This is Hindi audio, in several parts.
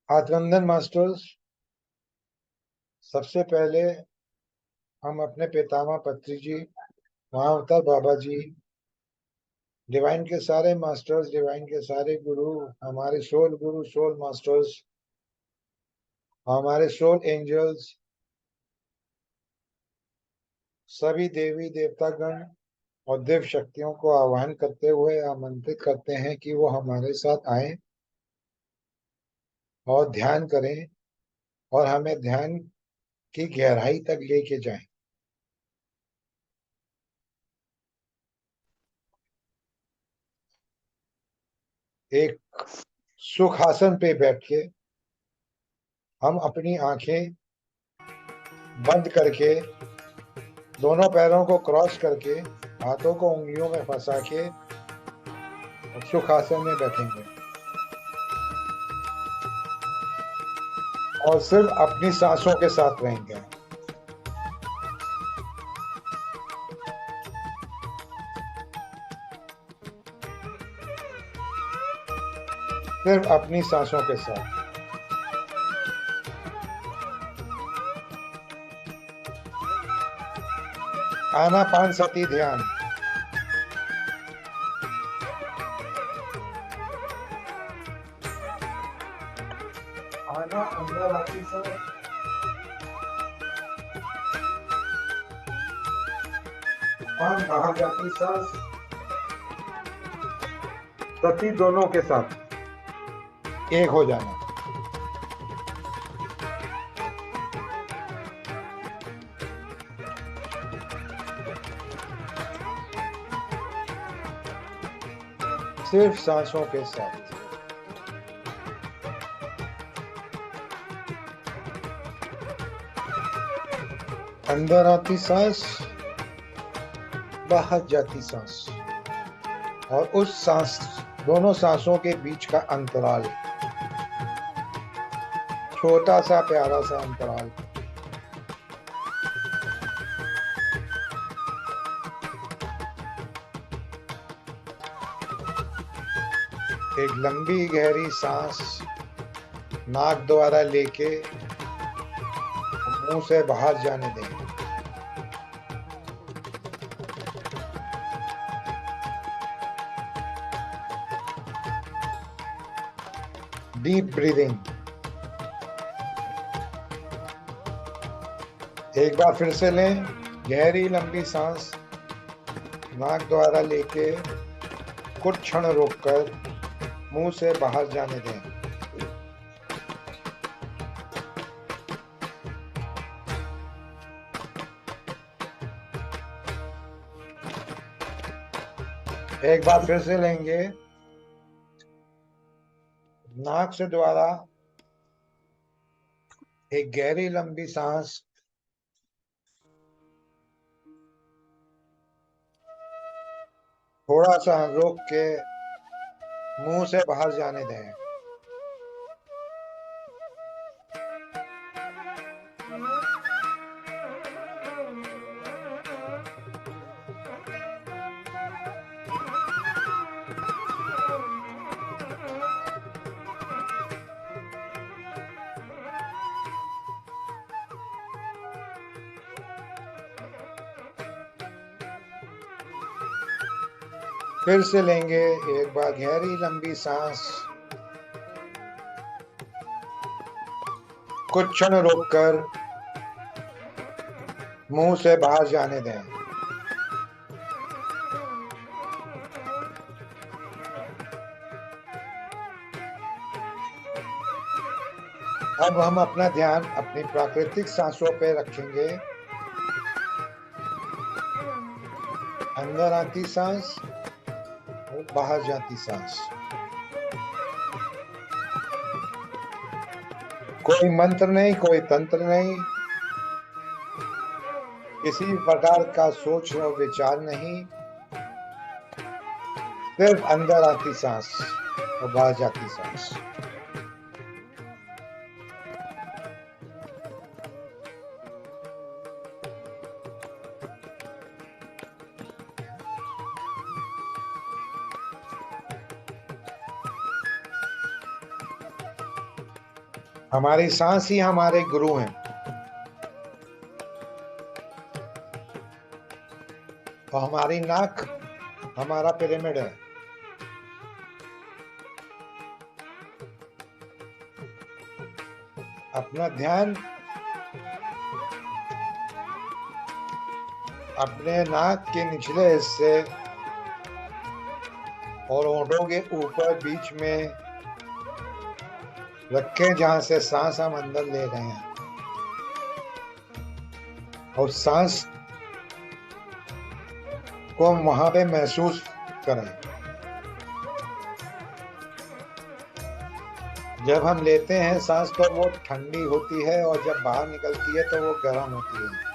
आत्मनंदन मास्टर्स, सबसे पहले हम अपने पितामह पत्री जी, महाअवतार बाबा जी, डिवाइन के सारे मास्टर्स, डिवाइन के सारे गुरु, हमारे सोल गुरु, सोल मास्टर्स, हमारे सोल एंजल्स, सभी देवी देवतागण और दिव्य शक्तियों को आह्वान करते हुए आमंत्रित करते हैं कि वो हमारे साथ आए और ध्यान करें और हमें ध्यान की गहराई तक लेके जाएं। एक सुखासन पे बैठ के हम अपनी आंखें बंद करके, दोनों पैरों को क्रॉस करके, हाथों को उंगलियों में फंसा के सुखासन में बैठेंगे और सिर्फ अपनी सांसों के साथ रहेंगे। सिर्फ अपनी सांसों के साथ। आनापानसति ध्यान। आना अंदर आती सांस, पान बाहर जाती सांस, सती दोनों के साथ एक हो जाना। सिर्फ सांसों के साथ। अंदर आती सांस, बाहर जाती सांस, और उस सांस, दोनों सांसों के बीच का अंतराल, छोटा सा प्यारा सा अंतराल। एक लंबी गहरी सांस नाक द्वारा लेके मुंह से बाहर जाने दें। Deep breathing. एक बार फिर से लें, गहरी लंबी सांस नाक द्वारा लेके कुछ क्षण रोककर मुंह से बाहर जाने दें। एक बार फिर से लेंगे, नाक से द्वारा एक गहरी लंबी सांस थोड़ा सा रोक के मुंह से बाहर जाने दें। फिर से लेंगे एक बार गहरी लंबी सांस, कुछ क्षण रोककर मुंह से बाहर जाने दें। अब हम अपना ध्यान अपनी प्राकृतिक सांसों पे रखेंगे। अंदर आती सांस और बाहर जाती सांस। कोई मंत्र नहीं, कोई तंत्र नहीं, किसी प्रकार का सोच और विचार नहीं, सिर्फ अंदर आती सांस और बाहर जाती सांस। हमारी सांस ही हमारे गुरु हैं और हमारी नाक हमारा पिरामिड है। अपना ध्यान अपने नाक के निचले हिस्से और होंठों के ऊपर बीच में रखें, जहां से सांस हम अंदर ले रहे हैं, और सांस को हम वहां पे महसूस करें। जब हम लेते हैं सांस तो वो ठंडी होती है, और जब बाहर निकलती है तो वो गर्म होती है।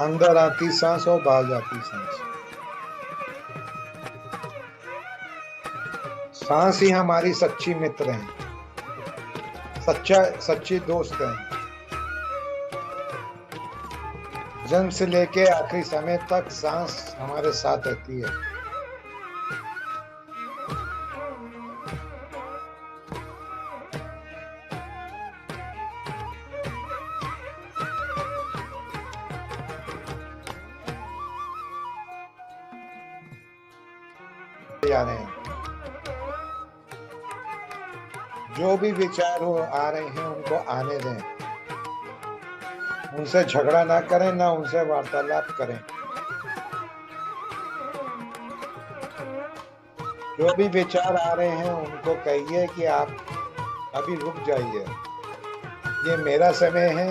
अंदर आती सांस और बाहर जाती सांस। सांस ही हमारी सच्ची मित्र है, सच्ची दोस्त है। जन्म से लेके आखिरी समय तक सांस हमारे साथ रहती है। आ रहे हैं, जो भी विचार हो आ रहे हैं उनको आने दें, उनसे झगड़ा ना करें, ना उनसे वार्तालाप करें। जो भी विचार आ रहे हैं उनको कहिए कि आप अभी रुक जाइए, ये मेरा समय है,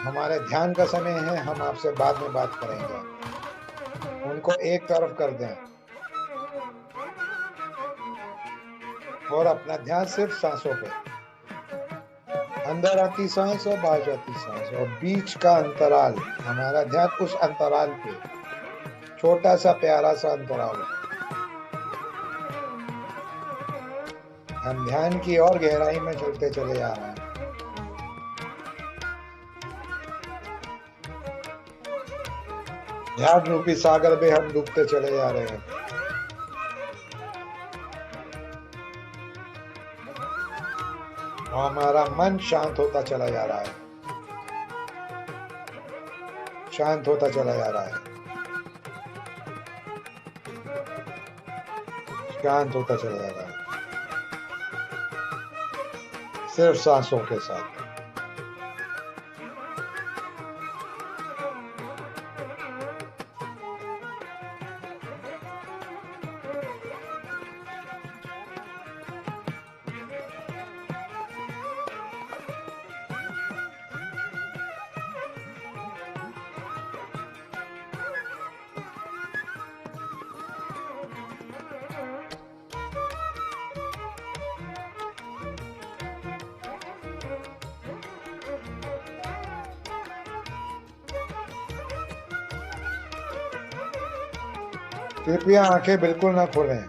हमारे ध्यान का समय है, हम आपसे बाद में बात करेंगे। उनको एक तरफ कर दें और अपना ध्यान सिर्फ सांसों पे। अंदर आती सांस और बाहर जाती सांस, और बीच का अंतराल, हमारा ध्यान उस अंतराल पे, छोटा सा प्यारा सा अंतराल। हम ध्यान की और गहराई में चलते चले जा रहे हैं। ध्यान रूपी सागर में हम डूबते चले जा रहे हैं। और हमारा मन शांत होता चला जा रहा है, शांत होता चला जा रहा है, शांत होता चला जा रहा है, सिर्फ सांसों के साथ। कृपया आंखें बिल्कुल ना खोलें।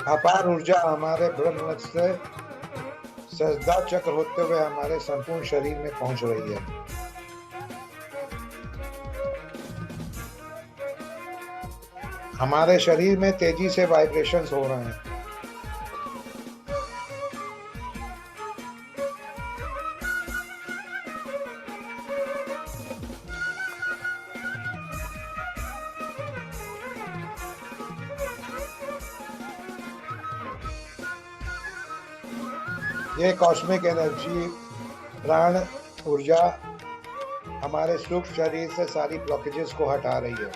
अपार ऊर्जा हमारे ब्रह्म से सहस्त्रधा चक्र होते हुए हमारे संपूर्ण शरीर में पहुंच रही है। हमारे शरीर में तेजी से वाइब्रेशंस हो रहे हैं। ये कॉस्मिक एनर्जी, प्राण ऊर्जा हमारे सूक्ष्म शरीर से सारी ब्लॉकेजेस को हटा रही है।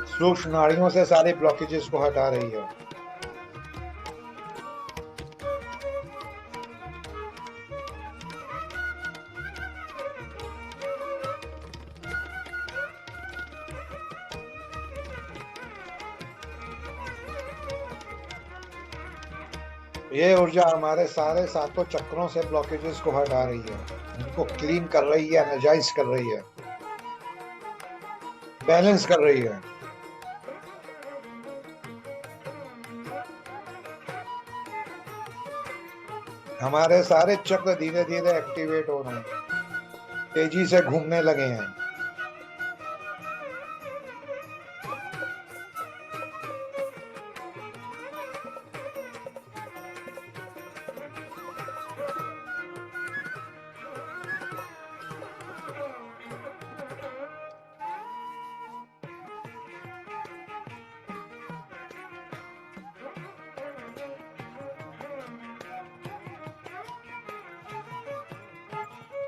सूक्ष्म नाड़ियों से सारे ब्लॉकेजेस को हटा रही है। ये ऊर्जा हमारे सारे सातों चक्रों से ब्लॉकेजेस को हटा रही है, उनको क्लीन कर रही है, एनर्जाइज कर रही है, बैलेंस कर रही है। हमारे सारे चक्र धीरे धीरे एक्टिवेट हो रहे हैं, तेजी से घूमने लगे हैं।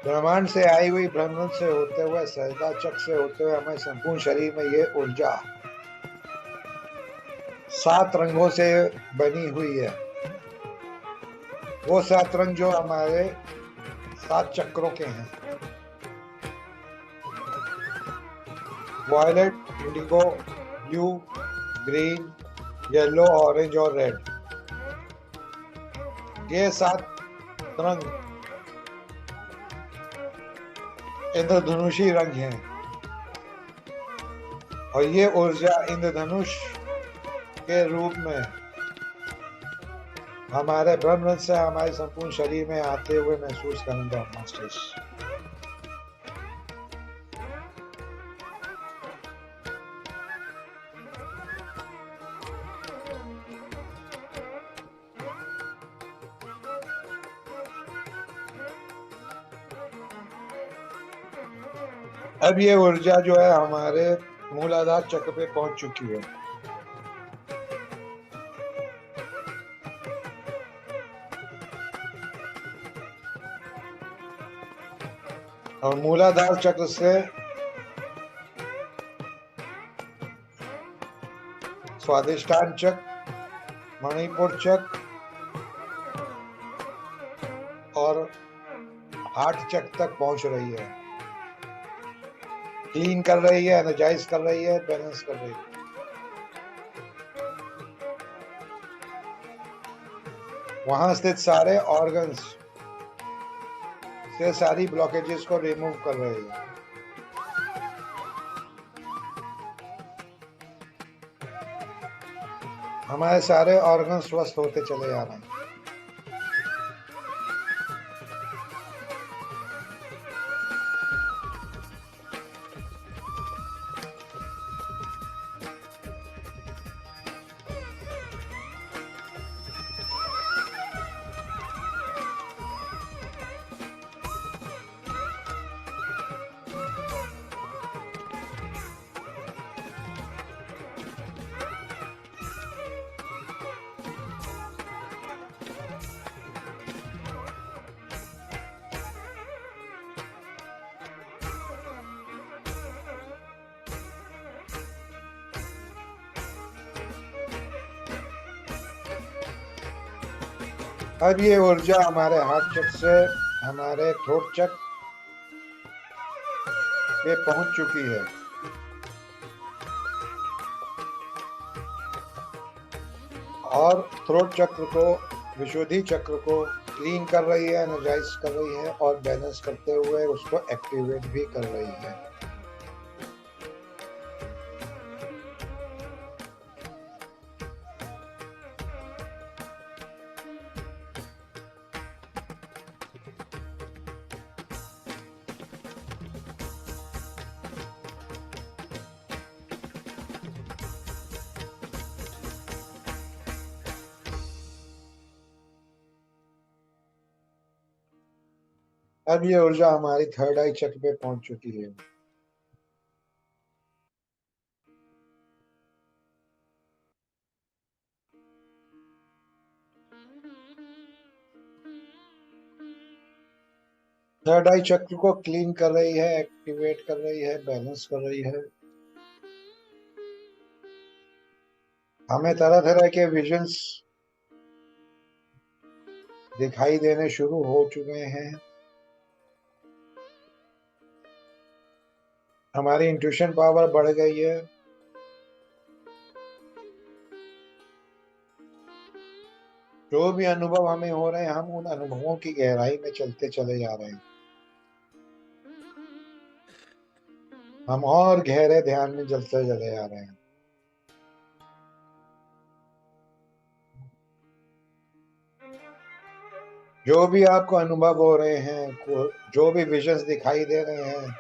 ब्रह्मांड से आई हुई, ब्रह्म से होते हुए, सहजता चक्र से होते हुए हमें संपूर्ण शरीर में ये ऊर्जा 7 रंगों से बनी हुई है। वो 7 रंग जो हमारे 7 चक्रों के हैं, violet, indigo, blue, green, yellow, orange और रेड। ये 7 रंग इंद्रधनुषी रंग हैं, और ये ऊर्जा इंद्रधनुष के रूप में हमारे ब्रह्म से हमारे संपूर्ण शरीर में आते हुए महसूस करूंगा मास्टर्स। अब ये ऊर्जा जो है हमारे मूलाधार चक्र पे पहुंच चुकी है। और मूलाधार चक्र से स्वादिष्ठान चक्र, मणिपुर चक्र और हार्ट चक्र तक पहुंच रही है, क्लीन कर रही है, एनर्जाइज कर रही है, बैलेंस कर रही है। वहां स्थित सारे ऑर्गन्स से सारी ब्लॉकेजेस को रिमूव कर रही है। हमारे सारे ऑर्गन स्वस्थ होते चले जा रहे हैं। अब ये ऊर्जा हमारे हार्ट चक्र से हमारे थ्रोट चक्र पे पहुंच चुकी है, और थ्रोट चक्र को, विशुद्धि चक्र को क्लीन कर रही है, एनर्जाइज कर रही है, और बैलेंस करते हुए उसको एक्टिवेट भी कर रही है। अब ये ऊर्जा हमारी थर्ड आई चक्र पे पहुंच चुकी है। थर्ड आई चक्र को क्लीन कर रही है, एक्टिवेट कर रही है, बैलेंस कर रही है। हमें तरह तरह के विजन्स दिखाई देने शुरू हो चुके हैं। हमारी इंट्यूशन पावर बढ़ गई है। जो भी अनुभव हमें हो रहे हैं, हम उन अनुभवों की गहराई में चलते चले जा रहे हैं। हम और गहरे ध्यान में चलते चले जा रहे हैं। जो भी आपको अनुभव हो रहे हैं, जो भी विजन्स दिखाई दे रहे हैं,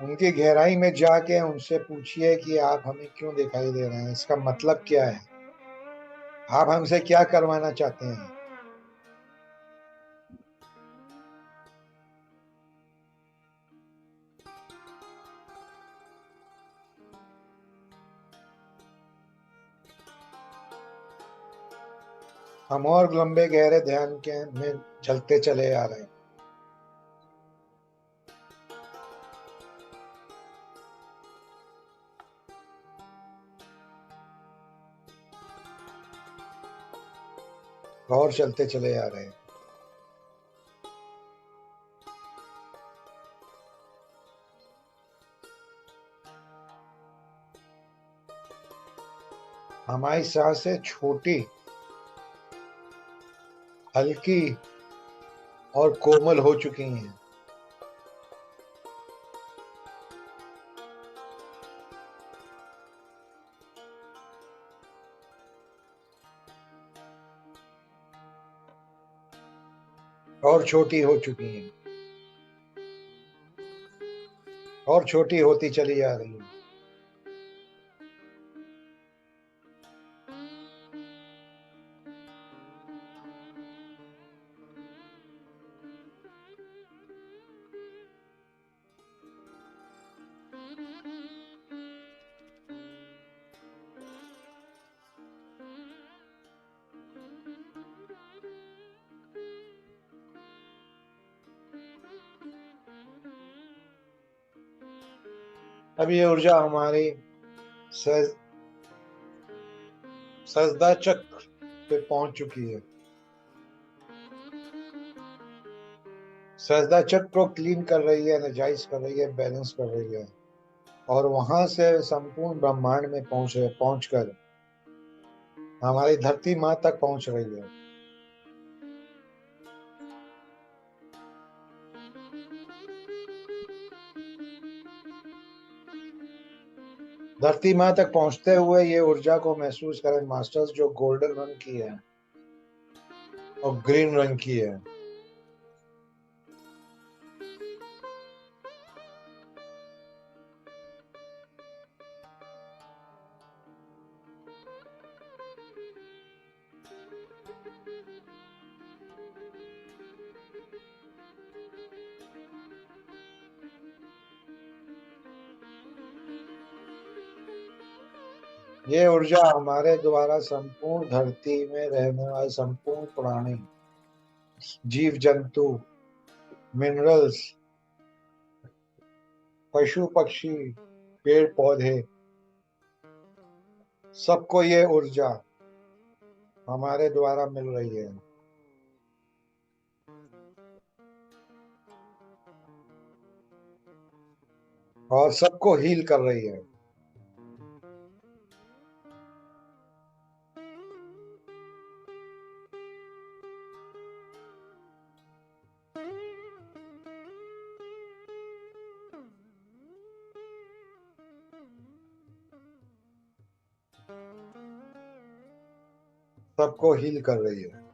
उनकी गहराई में जाके उनसे पूछिए कि आप हमें क्यों दिखाई दे रहे हैं, इसका मतलब क्या है, आप हमसे क्या करवाना चाहते हैं। हम और लंबे गहरे ध्यान के में चलते चले आ रहे हैं। और चलते चले आ रहे हैं। हमारी सांसें छोटी, हल्की और कोमल हो चुकी हैं। और छोटी हो चुकी हैं। और छोटी होती चली जा रही है। अब ये ऊर्जा हमारी सजदा चक्र पे पहुंच चुकी है। सजदा चक्र को क्लीन कर रही है, एनर्जाइज कर रही है, बैलेंस कर रही है, और वहां से संपूर्ण ब्रह्मांड में पहुंचकर हमारी धरती माँ तक पहुंच रही है। धरती माँ तक पहुंचते हुए ये ऊर्जा को महसूस करें मास्टर्स, जो गोल्डन रंग की है और ग्रीन रंग की है। ये ऊर्जा हमारे द्वारा संपूर्ण धरती में रहने वाले संपूर्ण प्राणी, जीव जंतु, मिनरल्स, पशु पक्षी, पेड़ पौधे, सबको ये ऊर्जा हमारे द्वारा मिल रही है और सबको हील कर रही है। सबको हील कर रही है।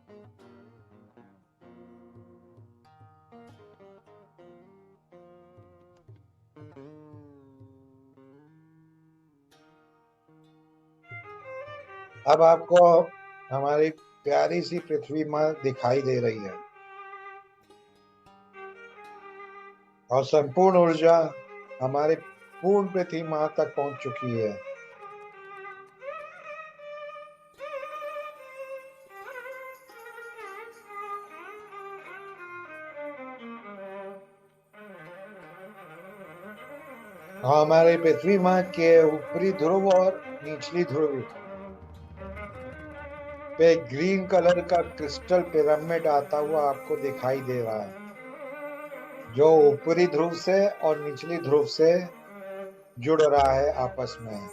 अब आपको हमारी प्यारी सी पृथ्वी माँ दिखाई दे रही है और संपूर्ण ऊर्जा हमारी पूर्ण पृथ्वी माँ तक पहुंच चुकी है। हमारी पृथ्वी माँ के ऊपरी ध्रुव और निचली ध्रुव पे ग्रीन कलर का क्रिस्टल पिरामिड आता हुआ आपको दिखाई दे रहा है, जो ऊपरी ध्रुव से और निचली ध्रुव से जुड़ रहा है आपस में।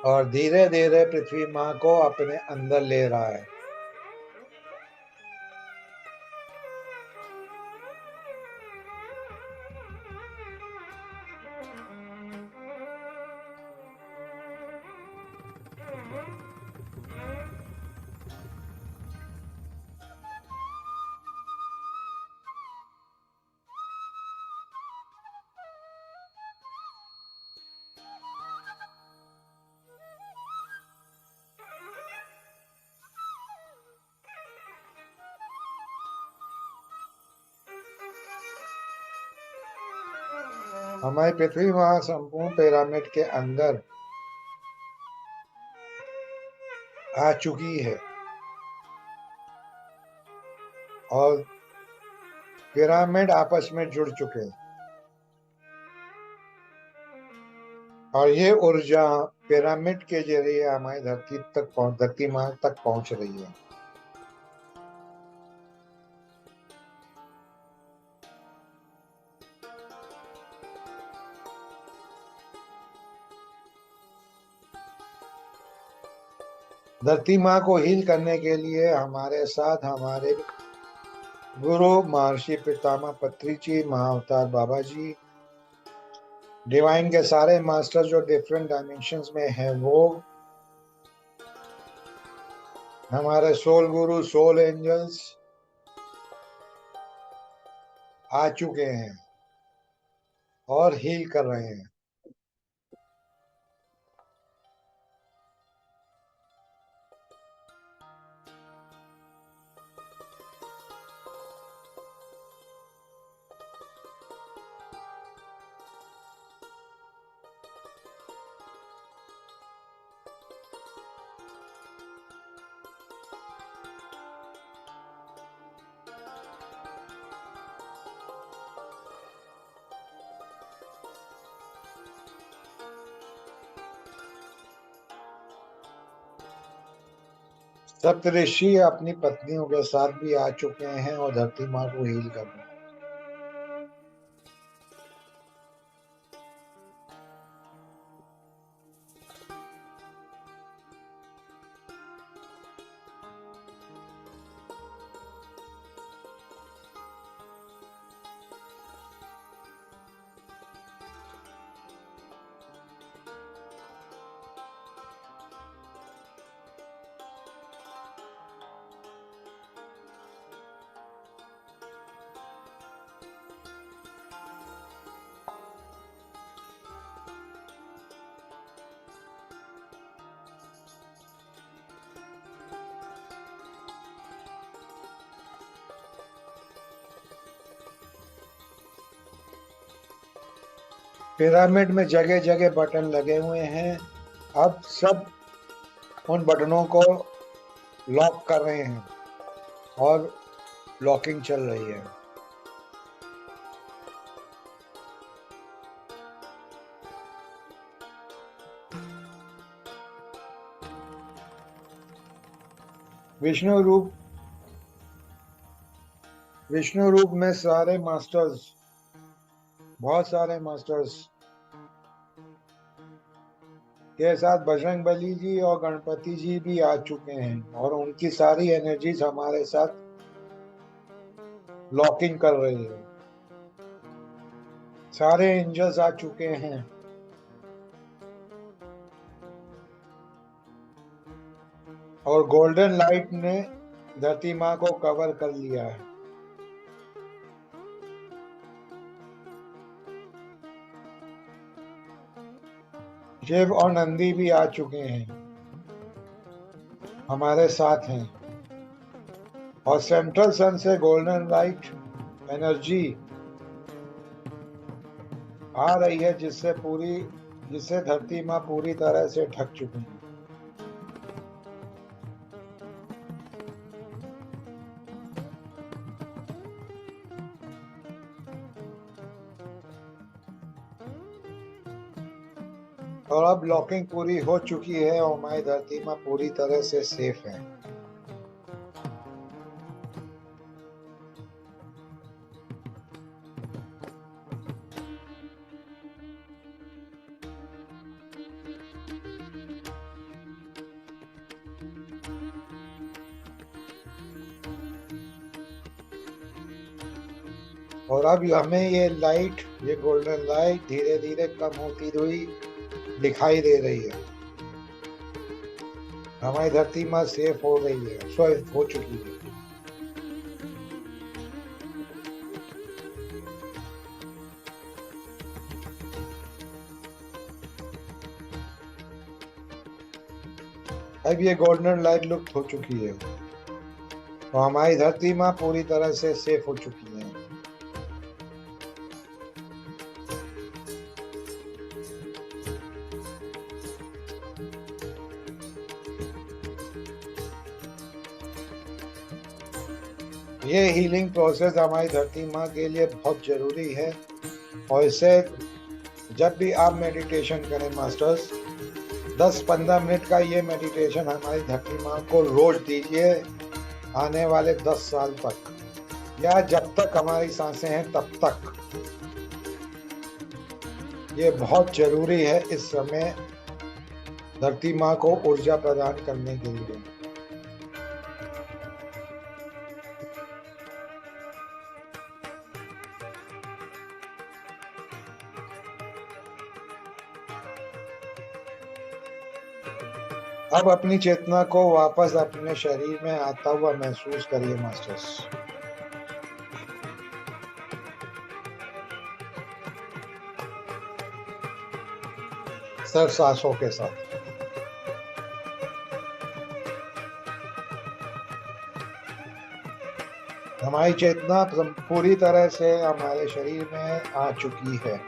और धीरे धीरे पृथ्वी माँ को अपने अंदर ले रहा है। हमारी पृथ्वी माँ संपूर्ण पिरामिड के अंदर आ चुकी है और पिरामिड आपस में जुड़ चुके हैं और ये ऊर्जा पिरामिड के जरिए हमारी धरती माँ तक पहुंच रही है। धरती माँ को हील करने के लिए हमारे साथ हमारे गुरु महर्षि पितामह पत्री जी, महाअवतार बाबा जी, डिवाइन के सारे मास्टर जो डिफरेंट डायमेंशंस में हैं, वो हमारे सोल गुरु, सोल एंजल्स आ चुके हैं और हील कर रहे हैं। सप्तऋषि अपनी पत्नियों के साथ भी आ चुके हैं और धरती माँ को हील कर रहे हैं। पिरामिड में जगह जगह बटन लगे हुए हैं। अब सब उन बटनों को लॉक कर रहे हैं और लॉकिंग चल रही है। विष्णु रूप में सारे मास्टर्स, बहुत सारे मास्टर्स के साथ बजरंग बली जी और गणपति जी भी आ चुके हैं और उनकी सारी एनर्जीज हमारे साथ लॉकिंग कर रही है। सारे एंजल्स आ चुके हैं और गोल्डन लाइट ने धरती माँ को कवर कर लिया है। शिव और नंदी भी आ चुके हैं, हमारे साथ हैं और सेंट्रल सन से गोल्डन लाइट एनर्जी आ रही है जिससे धरती माँ पूरी तरह से ढक चुकी है। और अब लॉकिंग पूरी हो चुकी है और हमारी धरती माँ पूरी तरह से सेफ है। और अब हमें ये लाइट, ये गोल्डन लाइट धीरे धीरे कम होती हुई दिखाई दे रही है। हमारी धरती माँ सेफ हो रही है, सेफ हो चुकी है। अब ये गोल्डन लाइट लुप्त हो चुकी है और हमारी धरती माँ पूरी तरह से सेफ हो चुकी है। ये हीलिंग प्रोसेस हमारी धरती माँ के लिए बहुत जरूरी है। और इससे जब भी आप मेडिटेशन करें मास्टर्स, 10-15 मिनट का ये मेडिटेशन हमारी धरती माँ को रोज दीजिए, आने वाले 10 साल तक या जब तक हमारी सांसें हैं तब तक। ये बहुत जरूरी है इस समय धरती माँ को ऊर्जा प्रदान करने के लिए। अब अपनी चेतना को वापस अपने शरीर में आता हुआ महसूस करिए मास्टर्स। सिर्फ सांसों के साथ। हमारी चेतना पूरी तरह से हमारे शरीर में आ चुकी है।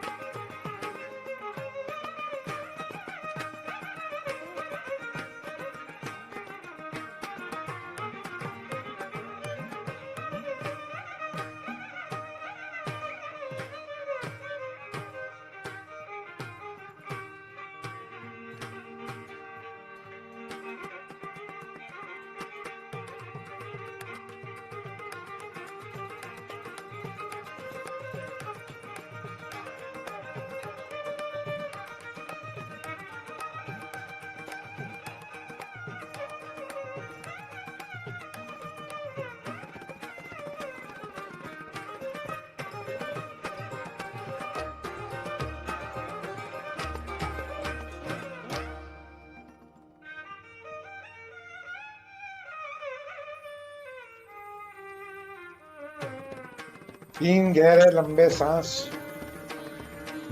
तीन गहरे लंबे सांस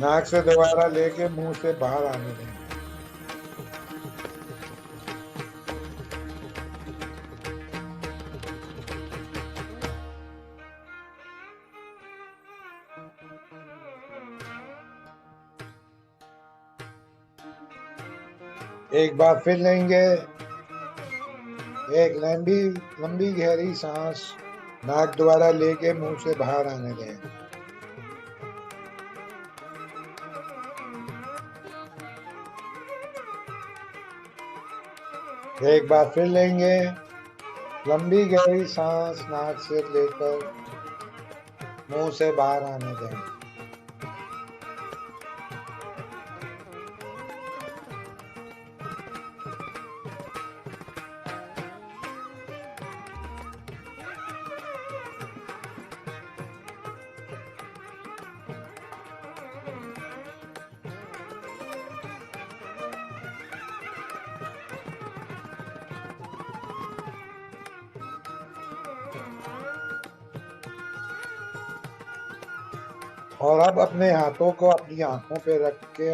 नाक से दोबारा लेके मुंह से बाहर आने दें। एक बार फिर लेंगे एक लंबी लंबी गहरी सांस, नाक द्वारा लेके मुंह से बाहर आने दें। एक बार फिर लेंगे लंबी गहरी सांस, नाक से लेकर मुंह से बाहर आने दें। और अब अपने हाथों को अपनी आंखों पे रख के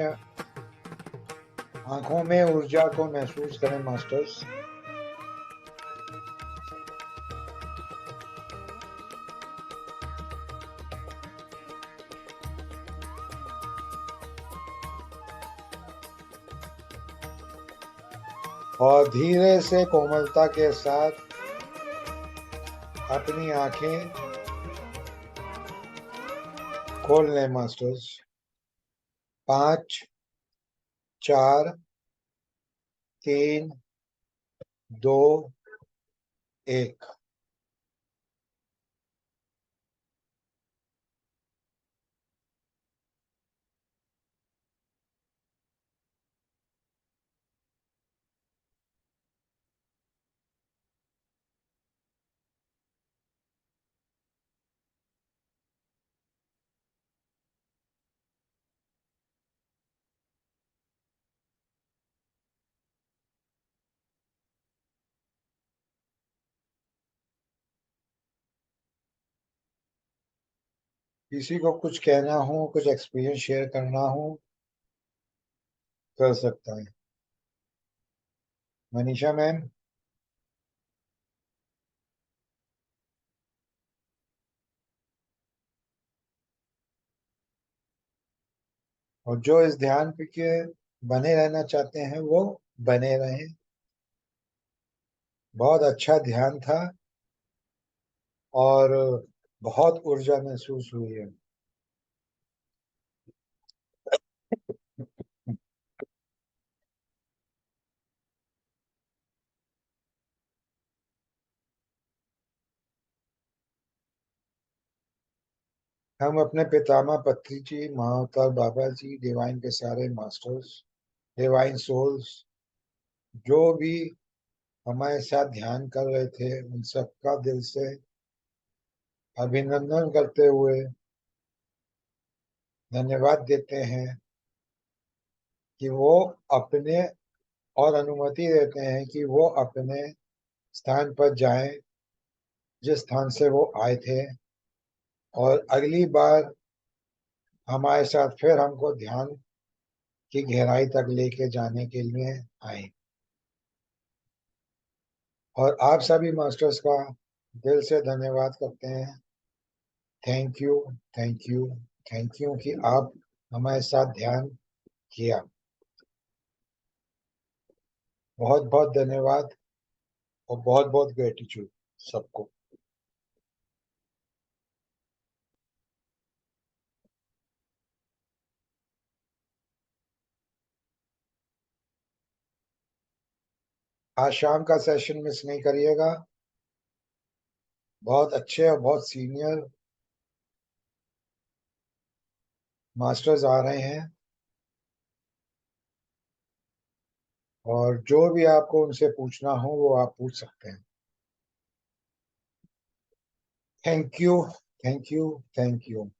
आंखों में ऊर्जा को महसूस करें मास्टर्स। और धीरे से कोमलता के साथ अपनी आंखें खोल लें मास्टर्स। 5, 4, 3, 2, 1। किसी को कुछ कहना हो, कुछ एक्सपीरियंस शेयर करना हो, कर सकता है। मनीषा मैम। और जो इस ध्यान पे के बने रहना चाहते हैं वो बने रहें। बहुत अच्छा ध्यान था और बहुत ऊर्जा महसूस हुई है। हम अपने पितामह पत्री जी, महाअवतार बाबा जी, डिवाइन के सारे मास्टर्स, डिवाइन सोल्स, जो भी हमारे साथ ध्यान कर रहे थे, उन सबका दिल से अभिनंदन करते हुए धन्यवाद देते हैं कि वो अपने और अनुमति देते हैं कि वो अपने स्थान पर जाएं जिस स्थान से वो आए थे, और अगली बार हमारे साथ फिर हमको ध्यान की गहराई तक लेके जाने के लिए आए। और आप सभी मास्टर्स का दिल से धन्यवाद करते हैं। Thank you, thank you, thank you कि आप हमारे साथ ध्यान किया। बहुत बहुत धन्यवाद और बहुत बहुत ग्रेटिट्यूड सबको। आज शाम का सेशन मिस नहीं करिएगा। बहुत अच्छे और बहुत सीनियर मास्टर्स आ रहे हैं, और जो भी आपको उनसे पूछना हो वो आप पूछ सकते हैं। Thank you, thank you, thank you.